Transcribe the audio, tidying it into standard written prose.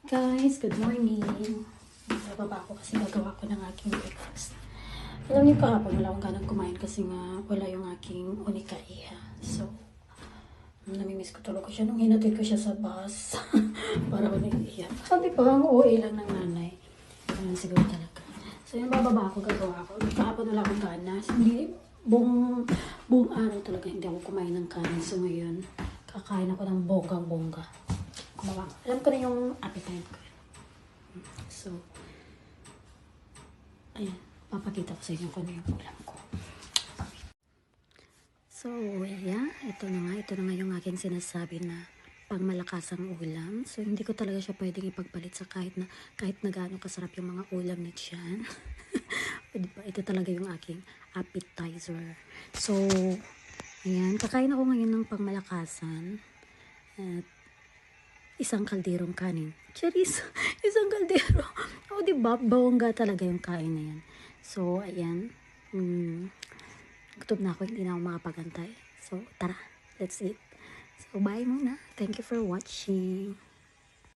Guys, good morning. Nababa ako kasi gagawa ko ng aking breakfast. Alam niyo kahapon wala akong ganang kumain kasi nga wala yung aking unikaiha. So, namimiss ko talaga siya nung hinatid ko siya sa bus. Para ako naiiyak. Sabi pa, ang OA lang ng nanay. Ayun siguro talaga. So, yung bababa ako, gagawa ko. Kahapon wala akong gana. So, hindi, buong araw talaga hindi ako kumain ng kanin. So, ngayon, kakain ako ng bonggang-bongga. Alam ko na yung appetite ko. So, ayan. Papakita ko sa inyo kung ano yung ulam ko. So, ayan. Ito na nga yung aking sinasabi na pangmalakasang ulam. So, hindi ko talaga siya pwedeng ipagpalit sa kahit na gaano kasarap yung mga ulam ni Chan. Diba? Ito talaga yung aking appetizer. So, ayan. Kakain ako ngayon ng pangmalakasan. At isang kalderong kanin. Charis, isang kaldero. O, diba? Bawangga talaga yung kain na yan. So, ayan. Gutom na ako, hindi na ako makapagantay. So, tara. Let's eat. So, bye muna. Thank you for watching.